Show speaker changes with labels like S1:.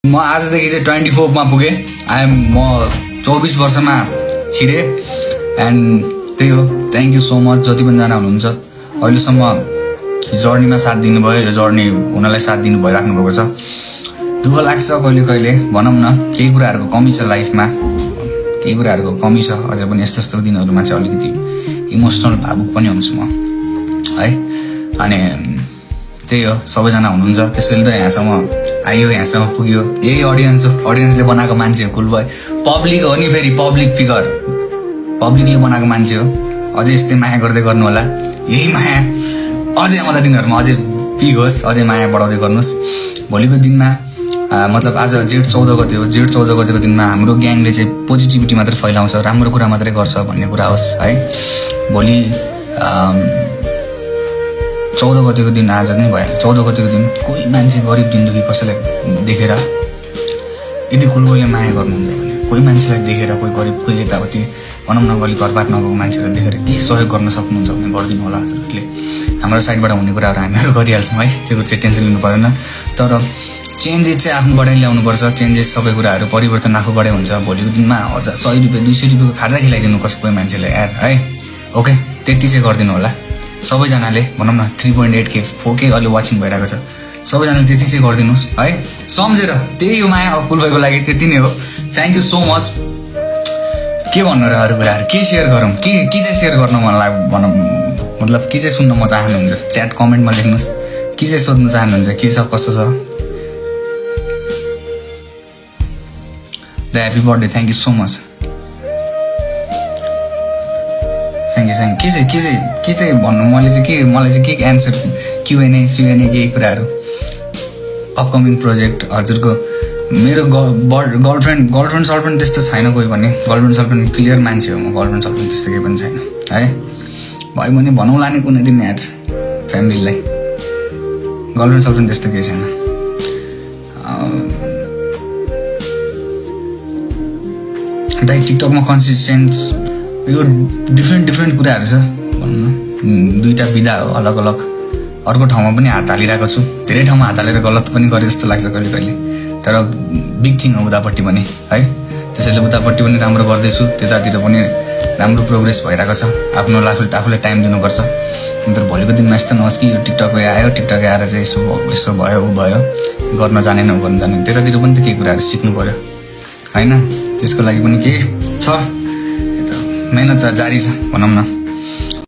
S1: म आजदेखि चाहिँ 24 मा पुगेँ। म 24 वर्षमा छिरेँ एन्ड त्यही हो। थ्याङ्क यू सो मच जति पनि जना हुनुहुन्छ अहिलेसम्म जर्नीमा साथ दिनुभयो, यो जर्नी हुनलाई साथ दिनु भइराख्नु भएको छ। दुःख लाग्छ कहिले कहिले, भनौँ न केही कुराहरूको कमी छ लाइफमा, केही कुराहरूको कमी छ। अझै पनि यस्तो यस्तो दिनहरूमा चाहिँ अलिकति इमोसनल भावुक पनि हुन्छु म है। अनि त्यही हो, सबैजना हुनुहुन्छ त्यसैले त यहाँसम्म आइयो, यहाँसम्म पुग्यो। यही अडियन्स हो, अडियन्सले बनाएको मान्छे हो। कुल भयो पब्लिक हो नि, फेरि पब्लिक फिगर, पब्लिकले बनाएको मान्छे हो। अझै यस्तै माया गर्दै गर्नु होला। यही माया अझै आउँदा दिनहरूमा अझै पिक होस्, अझै माया बढाउँदै गर्नुहोस्। भोलिको दिनमा मतलब आज जेठ 14 गते हो, जेठ 14 गतेको दिनमा हाम्रो ग्याङले चाहिँ पोजिटिभिटी मात्रै फैलाउँछ, राम्रो कुरा मात्रै गर्छ भन्ने कुरा होस् है। भोलि 14 गतेको दिन आज नै भयो। 14 गतेको दिन कोही मान्छे गरिब दिनदुखी कसैलाई देखेर यदि कुलकोले माया गर्नुहुन्छ भने, कोही मान्छेलाई देखेर, कोही गरिब, कोही यताउति भनौँ न गली घरबार नभएको मान्छेलाई देखेर केही सहयोग गर्न सक्नुहुन्छ भने गरिदिनु होला हजुरहरूले। हाम्रो साइडबाट हुने कुराहरू हामीहरू गरिहाल्छौँ है, त्यो चाहिँ टेन्सन लिनु पर्दैन। तर चेन्जेस चाहिँ आफूबाटै ल्याउनुपर्छ। चेन्जेस सबै कुराहरू परिवर्तन आफूबाटै हुन्छ। भोलिको दिनमा 100 रुपियाँ 200 रुपियाँको खाजा खिलाइदिनु कोही मान्छेलाई यार है। ओके, त्यति चाहिँ गरिदिनु होला सबैजनाले। भनौँ न 3.8K 4K अहिले वाचिङ भइरहेको छ। सबैजनाले त्यति चाहिँ गरिदिनुहोस् है, सम्झेर। त्यही हो माया अकुल भाइको लागि, त्यति नै हो। Thank you so much. के भन्नु र अरू कुराहरू, के सेयर गरौँ, के चाहिँ सेयर गर्न मन लाग्यो भनौँ, मतलब के चाहिँ सुन्न म चाहनुहुन्छ च्याट कमेन्टमा लेख्नुहोस्। के चाहिँ सोध्नु चाहनुहुन्छ, के छ कस्तो छ। The happy birthday, thank you so much. Thank you. के चाहिँ भन्नु, मलाई चाहिँ के एन्सर, क्युएनए सियुएनए केही कुराहरू। अपकमिङ प्रोजेक्ट हजुरको। मेरो गर्लफ्रेन्ड सर्लफ्रेन्ड त्यस्तो छैन कोही पनि। गर्लफ्रेन्ड सर्लफ्रेन्ड क्लियर मान्छे हो म। गर्लफ्रेन्ड सर्लफ्रेन्ड त्यस्तो केही पनि छैन है। भयो भने भनौँला नि कुनै दिन यार फ्यामिलीलाई। गर्लफ्रेन्ड सर्लफ्रेन्ड त्यस्तो केही छैन। दाइ टिकटकमा कन्सिस्टेन्स यो डिफ्रेन्ट कुराहरू छ भनौँ न। दुईवटा विधा हो अलग अलग। अर्को ठाउँमा पनि हात हालिरहेको छु, धेरै ठाउँमा हात हालेर गलत पनि गरेँ जस्तो लाग्छ कहिले कहिले। तर बिग थिङ हो उतापट्टि पनि है। त्यसैले उतापट्टि पनि राम्रो गर्दैछु, त्यतातिर पनि राम्रो प्रोग्रेस भइरहेको छ। आफूलाई टाइम दिनुपर्छ। तर भोलिको दिनमा यस्तो नहोस् कि यो टिकटक आयो, टिकटक आएर चाहिँ यसो भयो ऊ भयो, गर्न जानेन गर्न जानेन। त्यतातिर पनि त केही कुराहरू सिक्नु पऱ्यो होइन। त्यसको लागि पनि केही छ, मेहनत जारी छ भनौँ न।